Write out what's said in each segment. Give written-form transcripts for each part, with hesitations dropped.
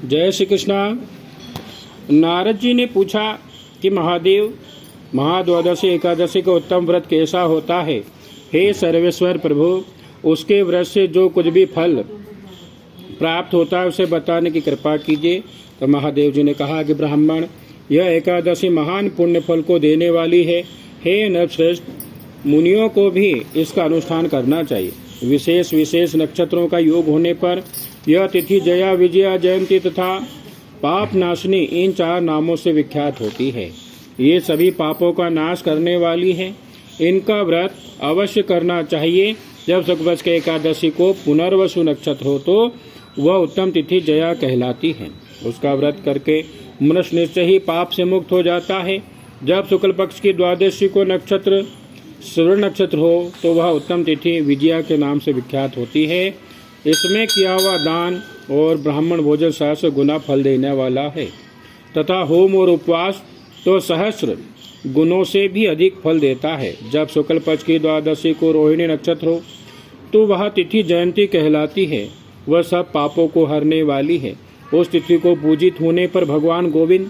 जय श्री कृष्णा। नारद जी ने पूछा कि महादेव, महाद्वादशी एकादशी का उत्तम व्रत कैसा होता है? हे सर्वेश्वर प्रभु, उसके व्रत से जो कुछ भी फल प्राप्त होता है उसे बताने की कृपा कीजिए। तो महादेव जी ने कहा कि ब्राह्मण, यह एकादशी महान पुण्य फल को देने वाली है। हे नरश्रेष्ठ, मुनियों को भी इसका अनुष्ठान करना चाहिए। विशेष विशेष नक्षत्रों का योग होने पर यह तिथि जया, विजया, जयंती तथा पाप नाशनी इन 4 नामों से विख्यात होती है। ये सभी पापों का नाश करने वाली है। इनका व्रत अवश्य करना चाहिए। जब शुक्लपक्ष के एकादशी को पुनर्वसु नक्षत्र हो तो वह उत्तम तिथि जया कहलाती है। उसका व्रत करके मनुष्य निश्चय ही पाप से मुक्त हो जाता है। जब शुक्ल पक्ष की द्वादशी को नक्षत्र श्रवण नक्षत्र हो तो वह उत्तम तिथि विजया के नाम से विख्यात होती है। इसमें किया हुआ दान और ब्राह्मण भोजन 700 गुना फल देने वाला है तथा होम और उपवास तो सहस्र गुणों से भी अधिक फल देता है। जब शुक्ल पक्ष की द्वादशी को रोहिणी नक्षत्र हो तो वह तिथि जयंती कहलाती है। वह सब पापों को हरने वाली है। उस तिथि को पूजित होने पर भगवान गोविंद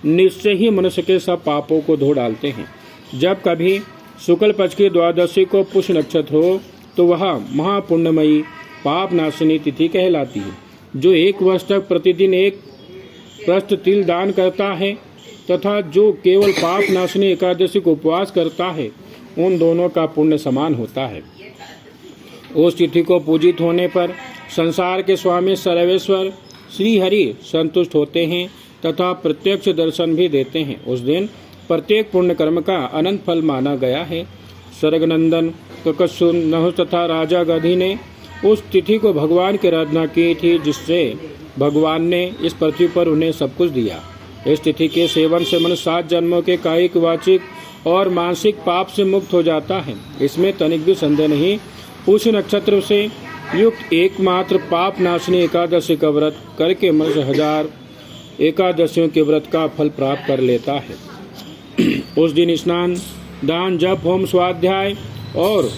निश्चय ही मनुष्य के सब पापों को धो डालते हैं। जब कभी शुक्ल पक्ष की द्वादशी को पुष्य नक्षत्र हो तो वह महापुण्यमयी पाप नाशिनी तिथि कहलाती है। जो 1 वर्ष तक प्रतिदिन 1 प्रस्थ तिल दान करता है तथा जो केवल पाप नाशिनी एकादशी को उपवास करता है, उन दोनों का पुण्य समान होता है। उस तिथि को पूजित होने पर संसार के स्वामी सर्वेश्वर श्री हरि संतुष्ट होते हैं तथा प्रत्यक्ष दर्शन भी देते हैं। उस दिन प्रत्येक पुण्य कर्म का अनंत फल माना गया है। स्वर्गनंदन ककसुर नहुष तथा राजा गधी ने उस तिथि को भगवान की आराधना की थी, जिससे भगवान ने इस पृथ्वी पर उन्हें सब कुछ दिया। इस तिथि के सेवन से मनुष्य 7 जन्मों के कायिक, वाचिक और मानसिक पाप से मुक्त हो जाता है। इसमें तनिक भी संदेह नहीं। उस नक्षत्र से युक्त एकमात्र पाप नाशनी एकादशी का व्रत करके मनुष्य 1000 एकादशियों के व्रत का फल प्राप्त कर लेता है। उस दिन स्नान, दान, जप, होम, स्वाध्याय और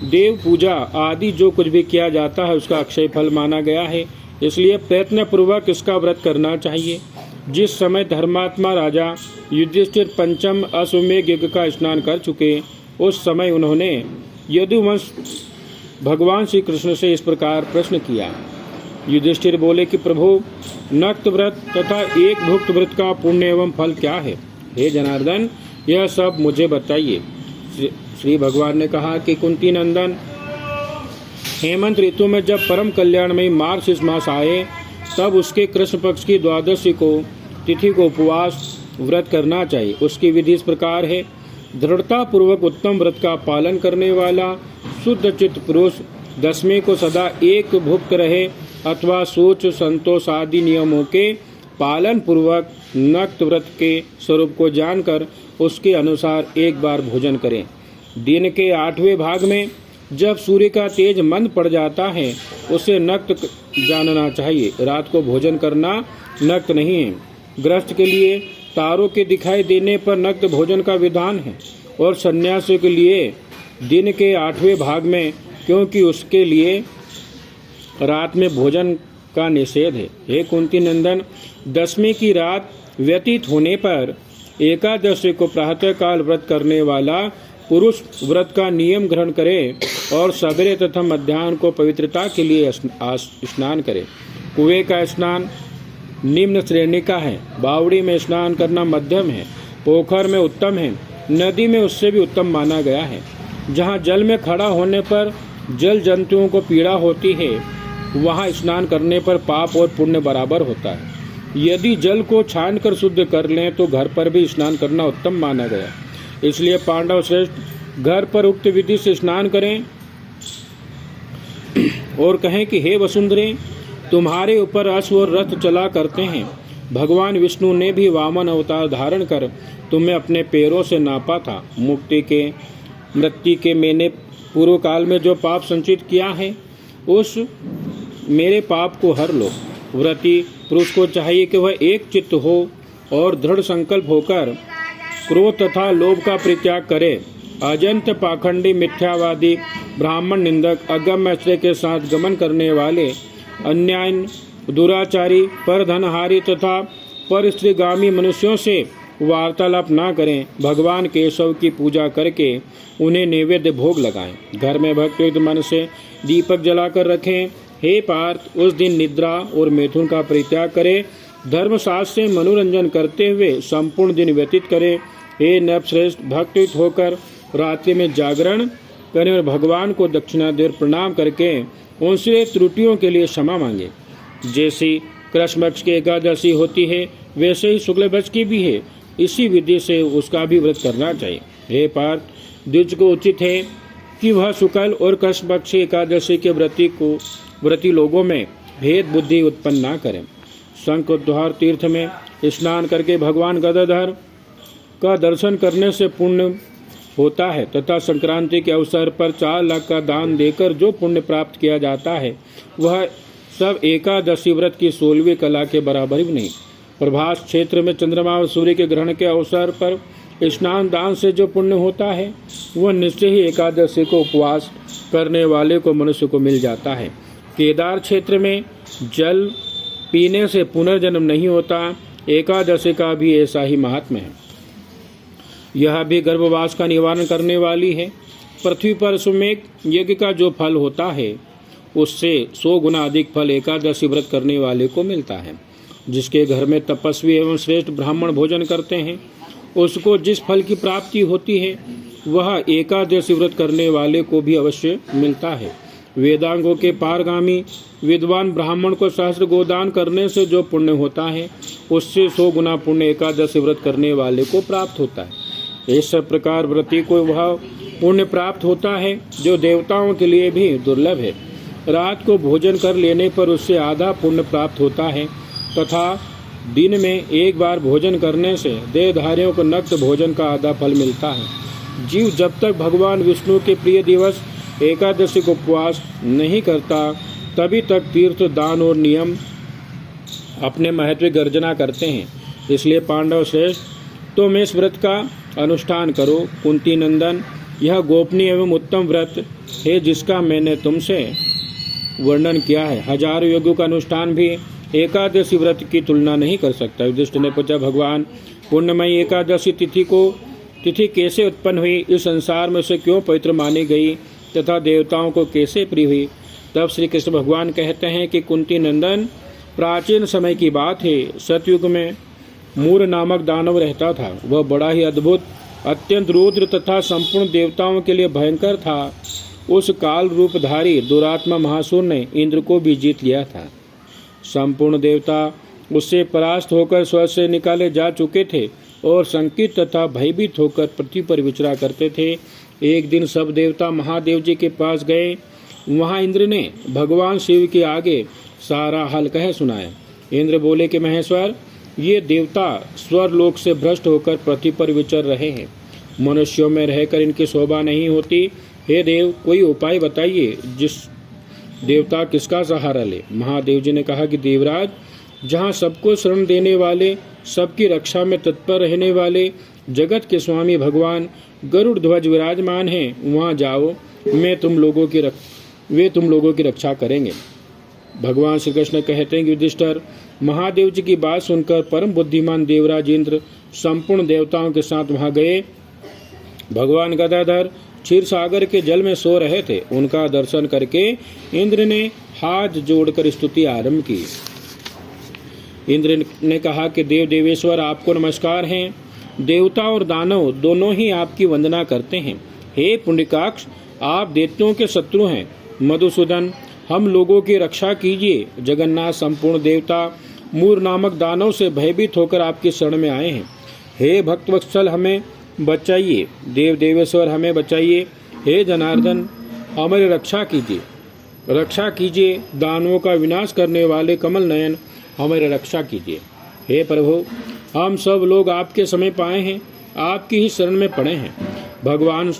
देव पूजा आदि जो कुछ भी किया जाता है उसका अक्षय फल माना गया है। इसलिए प्रयत्न पूर्वक इसका व्रत करना चाहिए। जिस समय धर्मात्मा राजा युधिष्ठिर पंचम अश्वमेध यज्ञ का स्नान कर चुके, उस समय उन्होंने यदुवंश भगवान श्री कृष्ण से इस प्रकार प्रश्न किया। युधिष्ठिर बोले कि प्रभु, नक्त व्रत तथा एक भुक्त व्रत का पुण्य एवं फल क्या है? हे जनार्दन, यह सब मुझे बताइए। श्री भगवान ने कहा कि कुंती नंदन, हेमंत ऋतु में जब परम कल्याणमयी मार्गशीर्ष मास आए तब उसके कृष्ण पक्ष की द्वादशी को तिथि को उपवास व्रत करना चाहिए। उसकी विधि इस प्रकार है। दृढ़ता पूर्वक उत्तम व्रत का पालन करने वाला शुद्ध चित्त पुरुष दशमी को सदा एक भुक्त रहे अथवा सोच, संतोष आदि नियमों के पालन पूर्वक नक्त व्रत के स्वरूप को जानकर उसके अनुसार एक बार भोजन करें। दिन के 8वें भाग में जब सूर्य का तेज मंद पड़ जाता है उसे नक्त जानना चाहिए। रात को भोजन करना नक्त नहीं है। गृहस्थ के लिए तारों के दिखाई देने पर नक्त भोजन का विधान है और सन्यासियों के लिए दिन के 8वें भाग में, क्योंकि उसके लिए रात में भोजन का निषेध है। हे कुंती नंदन, दशमी की रात व्यतीत होने पर एकादशी को प्रातःकाल व्रत करने वाला पुरुष व्रत का नियम ग्रहण करे और सवेरे तथा मध्याह्न को पवित्रता के लिए स्नान करे। कुएं का स्नान निम्न श्रेणी का है। बावड़ी में स्नान करना मध्यम है। पोखर में उत्तम है। नदी में उससे भी उत्तम माना गया है। जहाँ जल में खड़ा होने पर जल जंतुओं को पीड़ा होती है, वहाँ स्नान करने पर पाप और पुण्य बराबर होता है। यदि जल को छानकर शुद्ध कर लें तो घर पर भी स्नान करना उत्तम माना गया। इसलिए पांडव श्रेष्ठ घर पर उक्त विधि से स्नान करें और कहें कि हे वसुंधरे, तुम्हारे ऊपर अश्व और रथ चला करते हैं। भगवान विष्णु ने भी वामन अवतार धारण कर तुम्हें अपने पैरों से नापा था। मृत्यु के मैंने पूर्व काल में जो पाप संचित किया है उस मेरे पाप को हर लो। व्रती पुरुष को चाहिए कि वह एक चित्त हो और दृढ़ संकल्प होकर क्रोध तथा लोभ का परित्याग करे। अजंत पाखंडी, मिथ्यावादी, ब्राह्मण निंदक, अगम आश्रय के साथ गमन करने वाले, अन्याय दुराचारी, परधनहारी तथा परस्त्रीगामी मनुष्यों से वार्तालाप ना करें। भगवान केशव की पूजा करके उन्हें नैवेद्य भोग लगाएं। घर में भक्तियुक्त मन से दीपक जलाकर रखें। हे पार्थ, उस दिन निद्रा और मैथुन का परित्याग करें। धर्मशास्त्र से मनोरंजन करते हुए संपूर्ण दिन व्यतीत करें। हे नरश्रेष्ठ, भक्तियुक्त होकर रात्रि में जागरण करें और भगवान को दक्षिणा देकर प्रणाम करके उनसे त्रुटियों के लिए क्षमा मांगे। जैसी कृष्ण पक्ष की एकादशी होती है वैसे ही शुक्ल पक्ष की भी है। इसी विधि से उसका भी व्रत करना चाहिए। हे पार्थ, द्विज को उचित है कि वह शुक्ल और कृष्ण पक्ष एकादशी के व्रती लोगों में भेद बुद्धि उत्पन्न न करें। शंखोद्धार तीर्थ में स्नान करके भगवान गदाधर का दर्शन करने से पुण्य होता है तथा संक्रांति के अवसर पर 4 लाख का दान देकर जो पुण्य प्राप्त किया जाता है वह सब एकादशी व्रत की 16वीं कला के बराबर भी नहीं। प्रभास क्षेत्र में चंद्रमा और सूर्य के ग्रहण के अवसर पर स्नान दान से जो पुण्य होता है वह निश्चय ही एकादशी को उपवास करने वाले को मनुष्य को मिल जाता है। केदार क्षेत्र में जल पीने से पुनर्जन्म नहीं होता। एकादशी का भी ऐसा ही महात्म्य है। यह भी गर्भवास का निवारण करने वाली है। पृथ्वी पर सुमेघ यज्ञ का जो फल होता है उससे 100 गुना अधिक फल एकादशी व्रत करने वाले को मिलता है। जिसके घर में तपस्वी एवं श्रेष्ठ ब्राह्मण भोजन करते हैं उसको जिस फल की प्राप्ति होती है वह एकादशी व्रत करने वाले को भी अवश्य मिलता है। वेदांगों के पारगामी विद्वान ब्राह्मण को सहस्त्र गोदान करने से जो पुण्य होता है उससे 100 गुना पुण्य एकादशी व्रत करने वाले को प्राप्त होता है। इस प्रकार व्रती को वह पुण्य प्राप्त होता है जो देवताओं के लिए भी दुर्लभ है। रात को भोजन कर लेने पर उससे आधा पुण्य प्राप्त होता है तथा दिन में एक बार भोजन करने से देहधारियों को नक्त भोजन का आधा फल मिलता है। जीव जब तक भगवान विष्णु के प्रिय दिवस एकादशी को उपवास नहीं करता तभी तक तीर्थ दान और नियम अपने महत्व गर्जना करते हैं। इसलिए पांडव श्रेष्ठ, तुम इस व्रत का अनुष्ठान करो। कुंती नंदन, यह गोपनीय एवं उत्तम व्रत है जिसका मैंने तुमसे वर्णन किया है। हजारों यज्ञों का अनुष्ठान भी एकादशी व्रत की तुलना नहीं कर सकता। युधिष्ठिर ने पूछा, भगवान, पुण्यमयी एकादशी तिथि कैसे उत्पन्न हुई? इस संसार में से क्यों पवित्र मानी गई तथा देवताओं को कैसे प्रिय हुई? तब श्री कृष्ण भगवान कहते हैं कि कुंती नंदन, प्राचीन समय की बात है। सतयुग में मूर नामक दानव रहता था। वह बड़ा ही अद्भुत, अत्यंत रुद्र तथा संपूर्ण देवताओं के लिए भयंकर था। उस काल रूपधारी दुरात्मा महासुर ने इंद्र को भी जीत लिया था। संपूर्ण देवता उससे परास्त होकर स्वर्ग से निकाले जा चुके थे और संकित तथा भयभीत होकर पृथ्वी पर विचरा करते थे। एक दिन सब देवता महादेव जी के पास गए। वहां इंद्र ने भगवान शिव के आगे सारा हाल कह सुनाया। इंद्र बोले कि महेश्वर, ये देवता स्वर्लोक से भ्रष्ट होकर पृथ्वी पर विचर रहे हैं। मनुष्यों में रहकर इनकी शोभा नहीं होती। हे देव, कोई उपाय बताइए जिस देवता किसका सहारा ले। महादेव जी ने कहा कि देवराज, जहाँ सबको शरण देने वाले, सबकी रक्षा में तत्पर रहने वाले जगत के स्वामी भगवान गरुड़ ध्वज विराजमान हैं, वहाँ जाओ। वे तुम लोगों की रक्षा करेंगे। भगवान श्री कृष्ण कहते हैं कि युधिष्ठिर, महादेव जी की बात सुनकर परम बुद्धिमान देवराज इंद्र संपूर्ण देवताओं के साथ वहां गए। भगवान गदाधर क्षीर सागर के जल में सो रहे थे। उनका दर्शन करके इंद्र ने हाथ जोड़कर स्तुति आरंभ की। इंद्र ने कहा कि देव देवेश्वर, आपको नमस्कार हैं। देवता और दानव दोनों ही आपकी वंदना करते हैं। हे पुण्यकाक्ष, आप दैत्यों के शत्रु हैं। मधुसूदन, हम लोगों की रक्षा कीजिए। जगन्नाथ, संपूर्ण देवता मूर नामक दानव से भयभीत होकर आपकी शरण में आए हैं। हे भक्तवत्सल, हमें बचाइए। देव देवेश्वर, हमें बचाइए। हे जनार्दन, हमारी रक्षा कीजिए। दानवों का विनाश करने वाले कमल नयन, हमारी रक्षा कीजिए। हे प्रभु, हम सब लोग आपके समीप आए हैं, आपकी ही शरण में पड़े हैं। भगवान,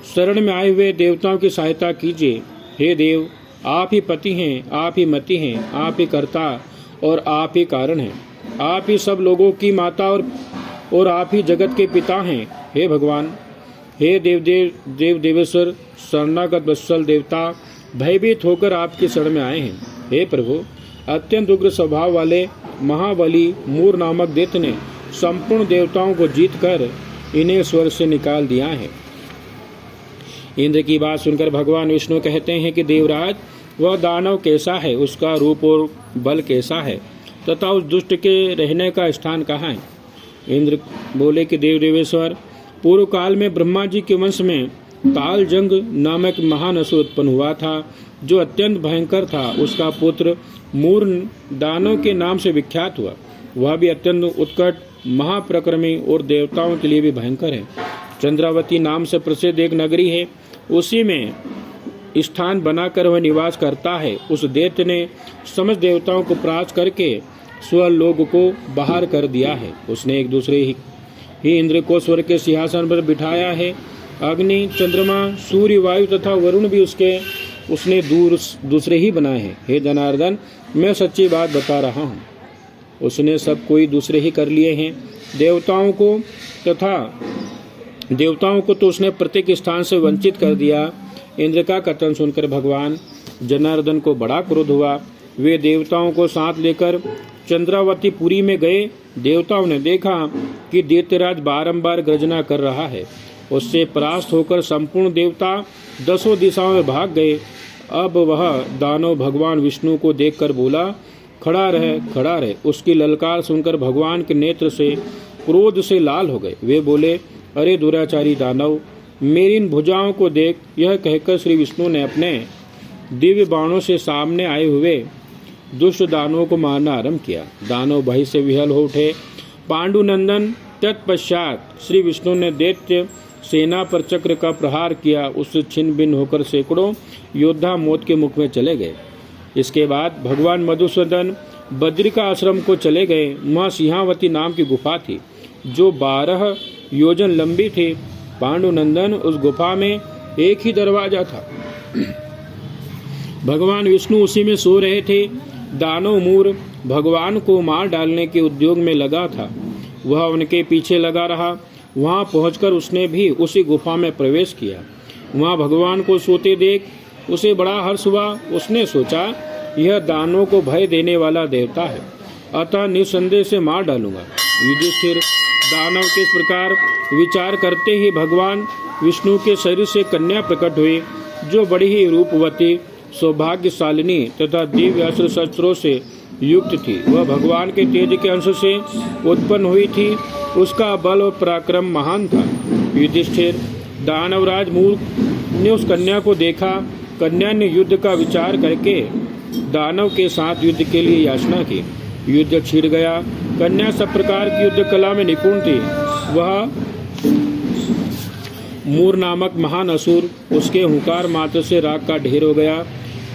शरण में आए हुए देवताओं की सहायता कीजिए। हे देव, आप ही पति हैं, आप ही मति हैं, आप ही कर्ता और आप ही कारण हैं। आप ही सब लोगों की माता और आप ही जगत के पिता हैं। हे भगवान, हे देव देवेश्वर, शरणागत वत्सल देवता भयभीत होकर आपकी शरण में आए हैं। हे प्रभु, अत्यंत उग्र स्वभाव वाले महाबली मूर नामक दैत्य ने संपूर्ण देवताओं को जीतकर इन्हें स्वर्ग से निकाल दिया है। इंद्र की बात सुनकर भगवान विष्णु कहते हैं कि देवराज, वह दानव कैसा है, उसका रूप और बल कैसा है तथा उस दुष्ट के रहने का स्थान कहाँ है। इंद्र बोले कि देव देवेश्वर, पूर्व काल में ब्रह्मा जी के वंश में तालजंग नामक महान असुर उत्पन्न हुआ था, जो अत्यंत भयंकर था। उसका पुत्र मूर दानव के नाम से विख्यात हुआ। वह भी अत्यंत उत्कट, महाप्रक्रमी और देवताओं के लिए भी भयंकर है। चंद्रावती नाम से प्रसिद्ध एक नगरी है, उसी में स्थान बनाकर वह निवास करता है। उस दैत्य ने समस्त देवताओं को परास्त करके स्वलोक को बाहर कर दिया है। उसने एक दूसरे ही इंद्र को स्वर्ग के सिंहासन पर बिठाया है। अग्नि, चंद्रमा, सूर्य, वायु तथा वरुण भी उसने दूसरे ही बनाए हैं। हे जनार्दन, मैं सच्ची बात बता रहा हूँ। उसने सब कोई दूसरे ही कर लिए हैं। देवताओं को तो उसने प्रत्येक स्थान से वंचित कर दिया। इंद्र का कथन सुनकर भगवान जनार्दन को बड़ा क्रोध हुआ। वे देवताओं को साथ लेकर चंद्रावती पुरी में गए। देवताओं ने देखा कि दैत्यराज बारंबार गर्जना कर रहा है। उससे परास्त होकर संपूर्ण देवता 10 दिशाओं में भाग गए। अब वह दानव भगवान विष्णु को देखकर बोला, खड़ा रहे। उसकी ललकार सुनकर भगवान के नेत्र से क्रोध से लाल हो गए। वे बोले, अरे दुराचारी दानव, मेरी इन भुजाओं को देख। यह कहकर श्री विष्णु ने अपने दिव्य बाणों से सामने आए हुए दुष्ट दानवों को मारना आरंभ किया। दानव भय से विहल हो उठे। पांडुनंदन, तत्पश्चात श्री विष्णु ने दैत्य सेना पर चक्र का प्रहार किया। उससे छिन्न भिन्न होकर सैकड़ों योद्धा मौत के मुख में चले गए। इसके बाद भगवान मधुसूदन बद्रिका आश्रम को चले गए। वहाँ सिंहावती नाम की गुफा थी, जो 12 योजन लंबी थी। पांडुनंदन, उस गुफा में एक ही दरवाजा था। भगवान विष्णु उसी में सो रहे थे। दानव मूर भगवान को मार डालने के उद्योग में लगा था। वह उनके पीछे लगा रहा। वहां पहुंचकर उसने भी उसी गुफा में प्रवेश किया। वहां भगवान को सोते देख उसे बड़ा हर्ष हुआ। उसने सोचा, यह दानवों को भय देने वाला देवता है, अतः निस्संदेह से मार डालूंगा। युधिष्ठिर दानव के इस प्रकार विचार करते ही भगवान विष्णु के शरीर से कन्या प्रकट हुई, जो बड़ी ही रूपवती, सौभाग्यशालिनी तथा दिव्य अस्त्र शस्त्रों से युक्त थी। वह भगवान के तेज के अंश से उत्पन्न हुई थी। उसका बल और पराक्रम महान था। युधिष्ठिर, दानवराज मूर्ख ने उस कन्या को देखा। कन्या ने युद्ध का विचार करके दानव के साथ युद्ध के लिए याचना की। युद्ध छिड़ गया। कन्या सब प्रकार की युद्ध कला में निपुण थी। वह मूर नामक महान असुर उसके हुंकार मात्र से राख का ढेर हो गया।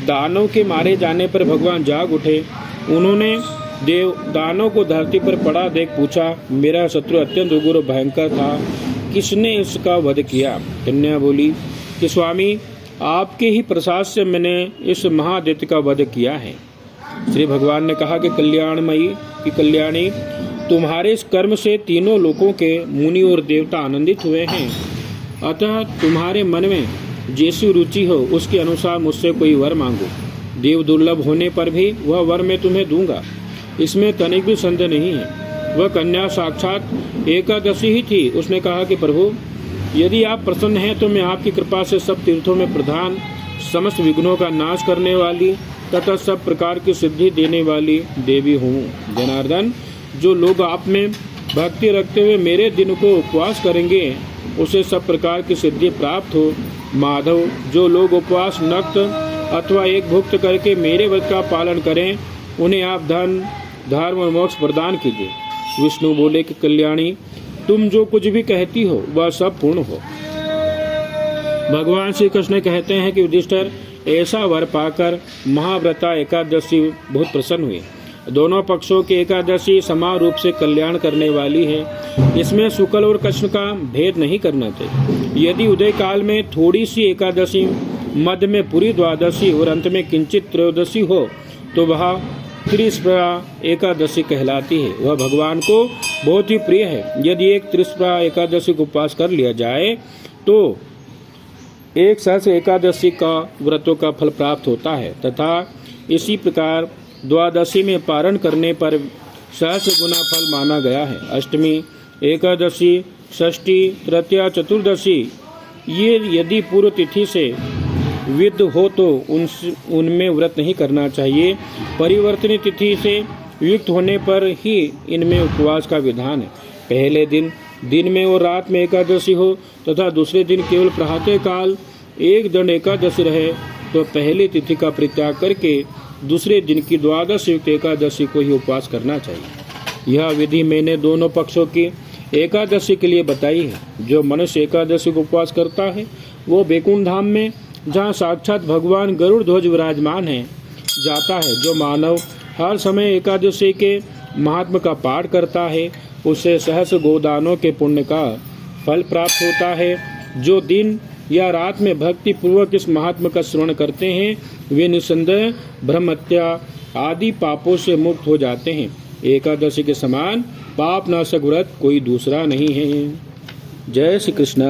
दानव के मारे जाने पर भगवान जाग उठे। उन्होंने दानव को धरती पर पड़ा देख पूछा, मेरा शत्रु अत्यंत उग्र और भयंकर था, किसने इसका वध किया? कन्या बोली कि स्वामी, आपके ही प्रसाद से मैंने इस महादैत्य का वध किया है। श्री भगवान ने कहा कि कल्याणी, तुम्हारे इस कर्म से तीनों लोकों के मुनि और देवता आनंदित हुए हैं। अतः तुम्हारे मन में जैसी रुचि हो उसके अनुसार मुझसे कोई वर मांगो। देव दुर्लभ होने पर भी वह वर मैं तुम्हें दूंगा, इसमें तनिक भी संदेह नहीं है। वह कन्या साक्षात एकादशी ही थी। उसने कहा कि प्रभु, यदि आप प्रसन्न हैं तो मैं आपकी कृपा से सब तीर्थों में प्रधान, समस्त विघ्नों का नाश करने वाली तथा सब प्रकार की सिद्धि देने वाली देवी हूँ। जनार्दन, जो लोग आप में भक्ति रखते हुए मेरे दिन को उपवास करेंगे, उसे सब प्रकार की सिद्धि प्राप्त हो। माधव, जो लोग उपवास, नक्त अथवा एक भुक्त करके मेरे व्रत का पालन करें, उन्हें आप धन, धर्म और मोक्ष प्रदान कीजिए। विष्णु बोले कि कल्याणी, तुम जो कुछ भी कहती हो वह सब पूर्ण हो। भगवान श्री कृष्ण कहते हैं कि युधिष्ठिर, ऐसा वर पाकर महाव्रता एकादशी बहुत प्रसन्न हुई। दोनों पक्षों की एकादशी समान रूप से कल्याण करने वाली है। इसमें शुक्ल और कृष्ण का भेद नहीं करना चाहिए। यदि उदय काल में थोड़ी सी एकादशी, मध्य में पूरी द्वादशी और अंत में किंचित त्रयोदशी हो तो वह त्रिस्प्रा एकादशी कहलाती है। वह भगवान को बहुत ही प्रिय है। यदि एक त्रिस्प्रा एकादशी को उपवास कर लिया जाए तो एक सहस्र एकादशी का व्रतों का फल प्राप्त होता है। तथा इसी प्रकार द्वादशी में पारण करने पर सहस्र गुना फल माना गया है। अष्टमी, एकादशी, षष्ठी, तृतीया, चतुर्दशी ये यदि पूर्व तिथि से विद हो तो उनमें व्रत नहीं करना चाहिए। परिवर्तनीय तिथि से युक्त होने पर ही इनमें उपवास का विधान है। पहले दिन में और रात में एकादशी हो तथा दूसरे दिन केवल प्रातः काल एक दंड एकादशी रहे तो पहली तिथि का परित्याग करके दूसरे दिन की द्वादश युक्त एकादशी को ही उपवास करना चाहिए। यह विधि मैंने दोनों पक्षों की एकादशी के लिए बताई है। जो मनुष्य एकादशी को उपवास करता है वो बैकुंठ धाम में, जहाँ साक्षात भगवान गरुड़ ध्वज विराजमान है, जाता है। जो मानव हर समय एकादशी के महात्म का पाठ करता है उसे सहस्र गोदानों के पुण्य का फल प्राप्त होता है। जो दिन या रात में भक्ति पूर्वक इस महात्म का श्रवण करते हैं वे निसंदेह ब्रह्महत्या आदि पापों से मुक्त हो जाते हैं। एकादशी के समान पाप नाशक व्रत कोई दूसरा नहीं है। जय श्री कृष्ण।